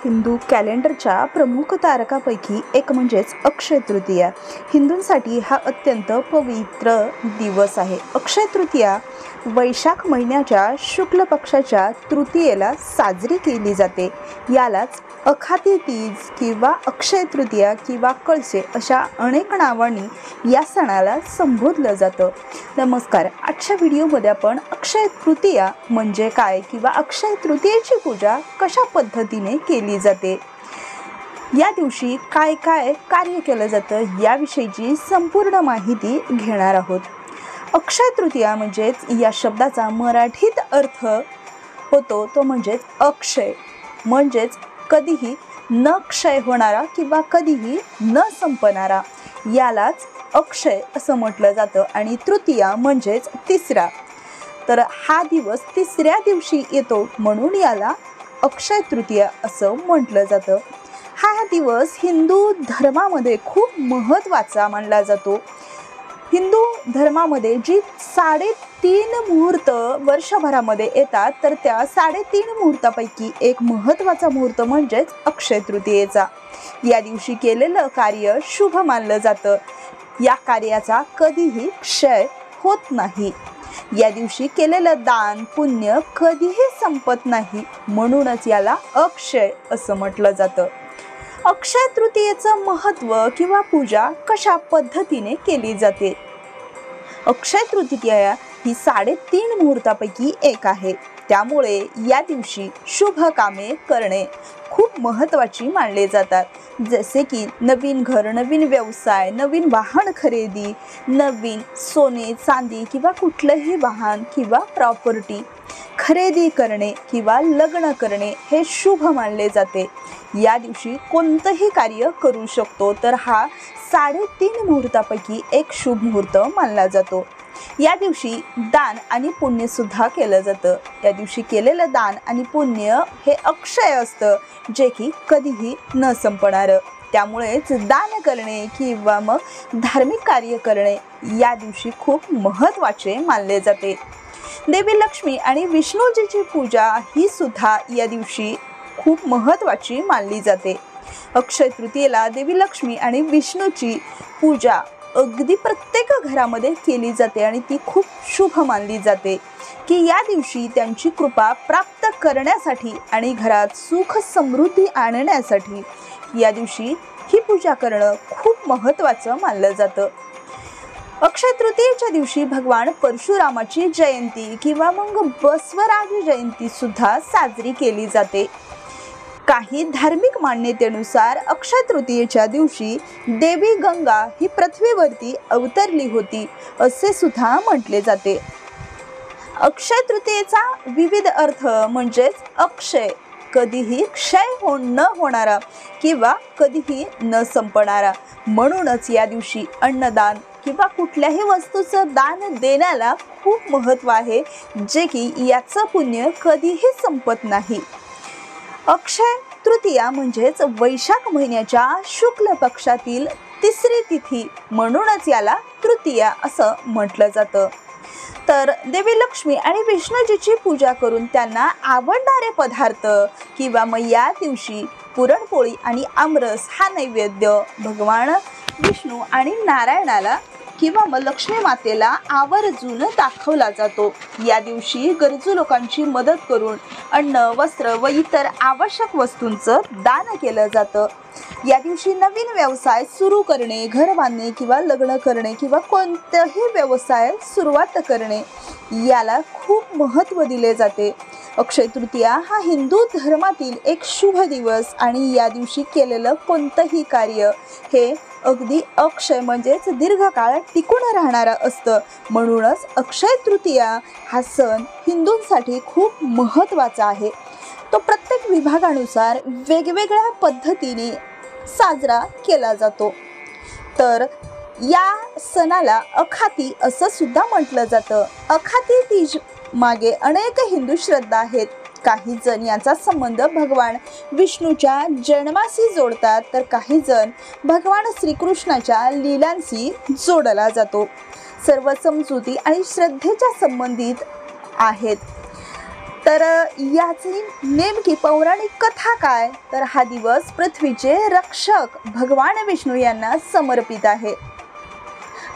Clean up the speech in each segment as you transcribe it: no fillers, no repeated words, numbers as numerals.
हिंदू कॅलेंडरच्या प्रमुख तारकापैकी एक म्हणजेच अक्षय तृतीया। हिंदूंसाठी हा अत्यंत पवित्र दिवस आहे। अक्षय तृतीया वैशाख महिन्याच्या शुक्ल पक्षाच्या तृतीयेला साजरी केली जाते। यालाच अखाती तीज किंवा अक्षय तृतीया किंवा कळसे अशा अनेक नावांनी या सणाला संबोधलं जातं। नमस्कार, आजच्या व्हिडिओमध्ये आपण अक्षय तृतीया म्हणजे काय किंवा अक्षय तृतीयेची पूजा कशा पद्धतीने केली जाते, या दिवशी काय काय कार्य केलं जातं याविषयीची संपूर्ण माहिती घेणार आहोत। अक्षय तृतीया म्हणजेच या शब्दाचा मराठीत अर्थ होतो तो म्हणजेच अक्षय, म्हणजेच कधीही न क्षय होणारा किंवा कधीही न संपणारा, यालाच अक्षय असं म्हटलं जातं। आणि तृतीया म्हणजेच तिसरा, तर हा दिवस तिसऱ्या दिवशी येतो म्हणून याला अक्षय तृतीया असं म्हटलं जातं। हा दिवस हिंदू धर्मामध्ये खूप महत्त्वाचा मानला जातो। हिंदू धर्मामध्ये जी 3.5 मुहूर्त वर्षभरामध्ये येतात, तर त्या 3.5 मुहूर्तापैकी एक महत्त्वाचा मुहूर्त म्हणजेच अक्षय तृतीयेचा। या दिवशी केलेलं कार्य शुभ मानलं जातं। या कार्याचा कधीही क्षय होत नाही। या दिवशी केलेलं दान पुण्य कधीही संपत नाही, म्हणूनच याला अक्षय असं म्हटलं जातं। अक्षय तृतीयेचं महत्त्व किंवा पूजा कशा पद्धतीने केली जाते? अक्षय तृतीया ही 3.5 मुहूर्तापैकी एक आहे। त्यामुळे या दिवशी शुभ कामे करणे खूप महत्त्वाची मानले जातात। जसे की नवीन घर, नवीन व्यवसाय, नवीन वाहन खरेदी, नवीन सोने चांदी किंवा कुठलंही वाहन किंवा प्रॉपर्टी खरेदी करणे किंवा लग्न करणे हे शुभ मानले जाते। या दिवशी कोणतंही कार्य करू शकतो, तर हा 3.5 मुहूर्तापैकी एक शुभ मुहूर्त मानला जातो। या दिवशी दान आणि पुण्य सुद्धा केलं जातं। या दिवशी केलेलं दान आणि पुण्य हे अक्षय असतं, जे की कधीही न संपणारं। त्यामुळेच दान करणे किंवा मग धार्मिक कार्य करणे या दिवशी खूप महत्त्वाचे मानले जाते। देवी लक्ष्मी आणि विष्णूजीची पूजा ही सुद्धा या दिवशी खूप महत्त्वाची मानली जाते। अक्षय तृतीयेला देवी लक्ष्मी आणि विष्णूची पूजा अगदी प्रत्येक घरामध्ये केली जाते आणि ती खूप शुभ मानली जाते की या दिवशी त्यांची कृपा प्राप्त करण्यासाठी आणि घरात सुख समृद्धी आणण्यासाठी या दिवशी ही पूजा करणं खूप महत्त्वाचं मानलं जातं। अक्षय तृतीयेच्या दिवशी भगवान परशुरामाची जयंती किंवा मग बसवराज जयंती सुद्धा साजरी केली जाते। काही धार्मिक मान्यतेनुसार अक्षय तृतीयेच्या दिवशी देवी गंगा ही पृथ्वीवरती अवतरली होती असे सुद्धा म्हटले जाते। अक्षय तृतीयेचा विविध अर्थ म्हणजेच अक्षय, कधीही क्षय न होणारा किंवा कधीही न संपणारा। म्हणूनच या दिवशी अन्नदान किंवा कुठल्याही वस्तूचं दान देण्याला खूप महत्त्व आहे, जे की याचं पुण्य कधीही संपत नाही। अक्षय तृतीया म्हणजेच वैशाख महिन्याच्या शुक्ल पक्षातील तिसरी तिथी, म्हणूनच याला तृतीया असं म्हटलं जातं। तर देवी लक्ष्मी आणि विष्णूजीची पूजा करून त्यांना आवडणारे पदार्थ किंवा मग या दिवशी पुरणपोळी आणि आमरस हा नैवेद्य भगवान विष्णू आणि नारायणाला किंवा मग लक्ष्मी मातेला आवर्जून दाखवला जातो। या दिवशी गरजू लोकांची मदत करून अन्न, वस्त्र व इतर आवश्यक वस्तूंचं दान केलं जातं। या दिवशी नवीन व्यवसाय सुरू करणे, घर बांधणे किंवा लग्न करणे किंवा कोणताही व्यवसाय सुरुवात करणे याला खूप महत्त्व दिले जाते। अक्षय तृतीया हा हिंदू धर्मातील एक शुभ दिवस आणि या दिवशी केलेलं कोणतंही कार्य हे अगदी अक्षय म्हणजेच दीर्घकाळ टिकून राहणारं असतं। म्हणूनच अक्षय तृतीया हा सण हिंदूंसाठी खूप महत्त्वाचा आहे। तो प्रत्येक विभागानुसार वेगवेगळ्या पद्धतीने साजरा केला जातो। तर या सणाला अखाती असं सुद्धा म्हटलं जातं। अखाती तीज मागे अनेक हिंदू श्रद्धा आहेत। काही जण याचा संबंध भगवान विष्णूच्या जन्माशी जोडतात, तर काही जण भगवान श्रीकृष्णाच्या लीलांशी जोडला जातो। सर्व समजुती आणि श्रद्धेच्या संबंधित आहेत। तर याची नेमकी पौराणिक कथा काय, तर हा दिवस पृथ्वीचे रक्षक भगवान विष्णू यांना समर्पित आहे.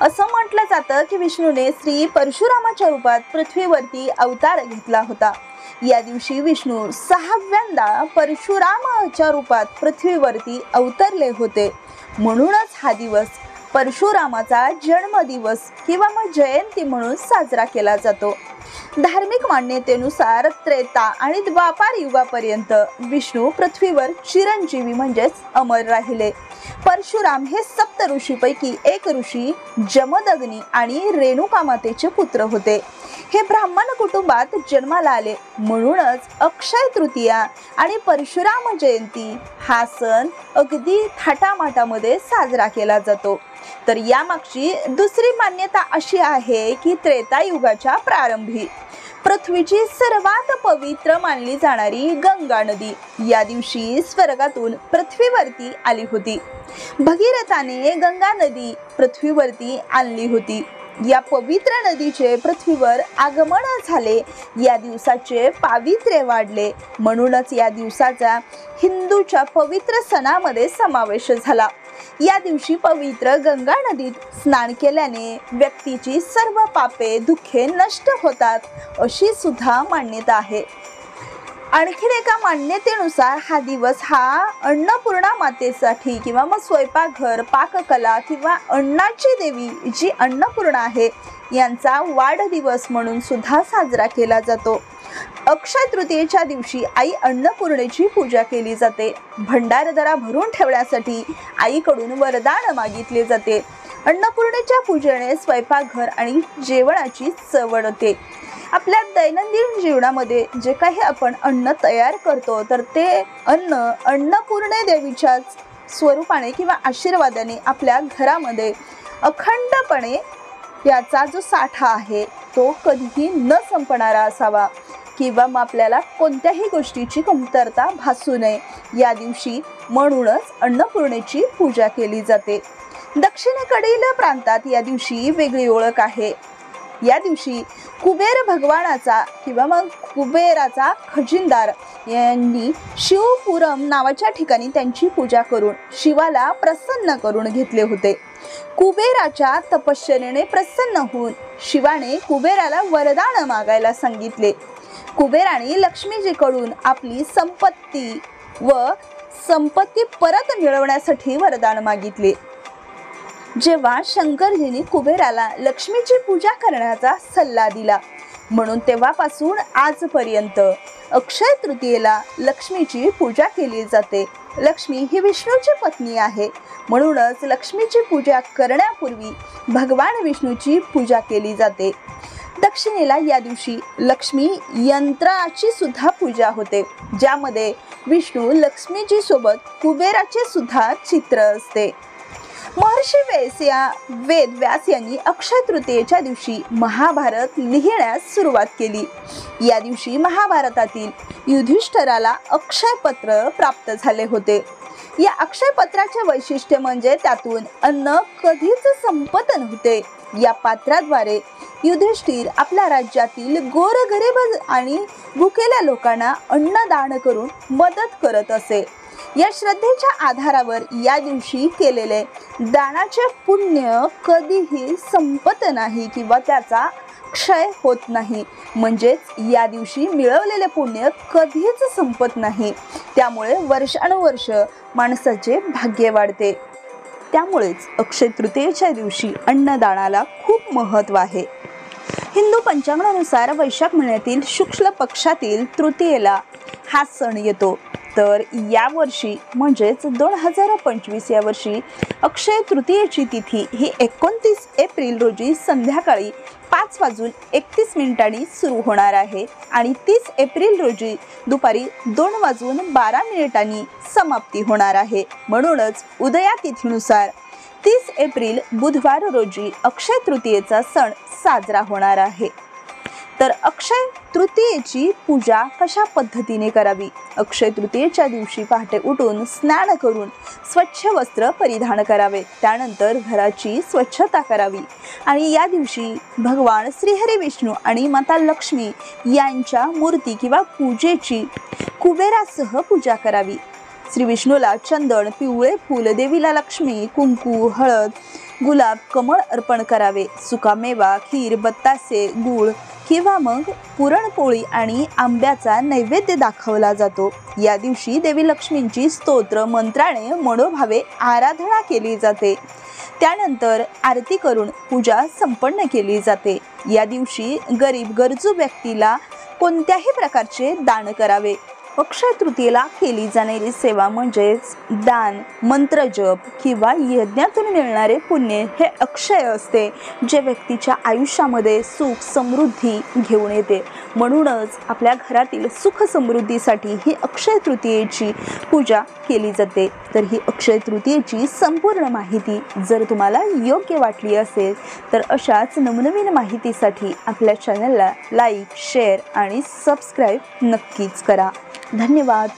असं म्हटलं जातं की विष्णूने श्री परशुरामाच्या रूपात पृथ्वीवरती अवतार घेतला होता. या दिवशी विष्णू 6व्यांदा परशुरामाच्या रूपात पृथ्वीवरती अवतरले होते. म्हणूनच हा दिवस परशुरामाचा जन्मदिवस किंवा मग जयंती म्हणून साजरा केला जातो. धार्मिक मान्यतेनुसार त्रेता आणि द्वापार युगापर्यंत विष्णू पृथ्वीवर चिरंजीवी म्हणजेच अमर राहिले. परशुराम हे 7 ऋषीपैकी एक ऋषी जमदग्नी आणि रेणुका मातेचे पुत्र होते. हे ब्राह्मण कुटुंबात जन्माला आले. म्हणूनच अक्षय तृतीया आणि परशुराम जयंती हा सण अगदी थाटामाटामध्ये साजरा केला जातो. तर यामागची दुसरी मान्यता अशी आहे की त्रेतायुगाच्या प्रारंभी पृथ्वीची सर्वात पवित्र मानली जाणारी गंगा नदी या दिवशी स्वर्गातून पृथ्वीवरती आली होती. भगीरथाने गंगा नदी पृथ्वीवरती आणली होती. या पवित्र नदीचे पृथ्वीवर आगमन झाले. या दिवसाचे पावित्र्य वाढले. म्हणूनच या दिवसाचा हिंदूच्या पवित्र सणामध्ये समावेश झाला. या दिवशी पवित्र गंगा नदीत स्नान केल्याने व्यक्तीची सर्व पापे दुःखे नष्ट होतात अशी सुद्धा मान्यता आहे. आणखीन एका मान्यतेनुसार हा दिवस हा अन्नपूर्णा मातेसाठी किंवा मग स्वयंपाकघर, पाककला किंवा अन्नाची देवी जी अन्नपूर्णा आहे यांचा वाढदिवस म्हणून सुद्धा साजरा केला जातो. अक्षय तृतीयेच्या दिवशी आई अन्नपूर्णेची पूजा केली जाते. भंडारदरा भरून ठेवण्यासाठी आईकडून वरदान मागितले जाते. अन्नपूर्णेच्या पूजेने स्वयंपाकघर आणि जेवणाची चव वाढते. आपल्या दैनंदिन जीवनामध्ये जे काही आपण अन्न तयार करतो तर ते अन्न अन्नपूर्णे देवीच्याच स्वरूपाने किंवा आशीर्वादाने आपल्या घरामध्ये अखंडपणे याचा जो साठा आहे तो कधीही न संपणारा असावा किंवा मग आपल्याला कोणत्याही गोष्टीची कमतरता भासू नये या दिवशी म्हणूनच अन्नपूर्णेची पूजा केली जाते. दक्षिणेकडील प्रांतात या दिवशी वेगळी ओळख आहे. या दिवशी कुबेर भगवानाचा किंवा मग कुबेराचा खजिनदार यांनी शिवपुरम नावाच्या ठिकाणी त्यांची पूजा करून शिवाला प्रसन्न करून घेतले होते. कुबेराच्या तपश्चर्येने प्रसन्न होऊन शिवाने कुबेराला वरदान मागायला सांगितले. कुबेराने लक्ष्मीजीकडून आपली संपत्ती परत मिळवण्यासाठी वरदान मागितले. जेव्हा शंकरजींनी कुबेराला लक्ष्मीची पूजा करण्याचा सल्ला दिला म्हणून तेव्हापासून आजपर्यंत अक्षय तृतीयेला लक्ष्मीची पूजा केली जाते. लक्ष्मी ही विष्णूची पत्नी आहे. म्हणूनच लक्ष्मीची पूजा करण्यापूर्वी भगवान विष्णूची पूजा केली जाते. दक्षिणेला या दिवशी लक्ष्मी यंत्राची सुद्धा पूजा होते, ज्यामध्ये विष्णू लक्ष्मीजी सोबत कुबेराचे सुद्धा चित्र असते. महर्षी व्यास यांनी अक्षय तृतीयेच्या दिवशी महाभारत लिहिण्यास सुरुवात केली. या दिवशी महाभारतातील युधिष्ठिराला अक्षय पत्र प्राप्त झाले होते. या अक्षय पत्राचे वैशिष्ट्य म्हणजे त्यातून अन्न कधीच संपत नव्हते. या पात्राद्वारे युधिष्ठिर आपल्या राज्यातील गोरगरीब आणि भुकेल्या लोकांना अन्नदान करून मदत करत असे. या श्रद्धेच्या आधारावर या दिवशी केलेले दानाचे पुण्य कधीही संपत नाही किंवा त्याचा क्षय होत नाही. म्हणजेच या दिवशी मिळवलेले पुण्य कधीच संपत नाही. त्यामुळे वर्षानुवर्ष माणसाचे भाग्य वाढते. त्यामुळेच अक्षय तृतीयेच्या दिवशी अन्नदानाला खूप महत्त्व आहे. हिंदू पंचांगानुसार वैशाख महिन्यातील शुक्ल पक्षातील तृतीयेला हा सण येतो. तर यावर्षी म्हणजेच 2025 या वर्षी अक्षय तृतीयेची तिथी ही 29 एप्रिल रोजी संध्याकाळी 5:31 सुरू होणार आहे आणि 30 एप्रिल रोजी दुपारी 2:12 समाप्ती होणार आहे. म्हणूनच उदया तिथीनुसार 30 एप्रिल बुधवार रोजी अक्षय तृतीयेचा सण साजरा होणार आहे. तर अक्षय तृतीयेची पूजा कशा पद्धतीने करावी? अक्षय तृतीयेच्या दिवशी पहाटे उठून स्नान करून स्वच्छ वस्त्र परिधान करावे. त्यानंतर घराची स्वच्छता करावी आणि या दिवशी भगवान श्रीहरी विष्णू आणि माता लक्ष्मी यांच्या मूर्ती किंवा पूजेची कुबेरासह पूजा करावी. श्री विष्णूला चंदन, पिवळे फूल, देवीला लक्ष्मी, कुंकू, हळद, गुलाब, कमळ अर्पण करावे. सुकामेवा, खीर, बत्तासे, गूळ किंवा मग पुरणपोळी आणि आंब्याचा नैवेद्य दाखवला जातो. या दिवशी देवी लक्ष्मींची स्तोत्र मंत्राने मनोभावे आराधना केली जाते. त्यानंतर आरती करून पूजा संपन्न केली जाते. या दिवशी गरीब गरजू व्यक्तीला कोणत्याही प्रकारचे दान करावे. अक्षय तृतीयेला केली जाणारी सेवा म्हणजेच दान, मंत्रजप किंवा यज्ञातून मिळणारे पुण्य हे अक्षय असते, जे व्यक्तीच्या आयुष्यामध्ये सुख समृद्धी घेऊन येते. म्हणूनच आपल्या घरातील सुख समृद्धीसाठी ही अक्षय तृतीयेची पूजा केली जाते. तर ही अक्षय तृतीयेची संपूर्ण माहिती जर तुम्हाला योग्य वाटली असेल तर अशाच नवनवीन माहितीसाठी आपल्या चॅनलला लाईक, शेअर आणि सबस्क्राईब नक्कीच करा. धन्यवाद.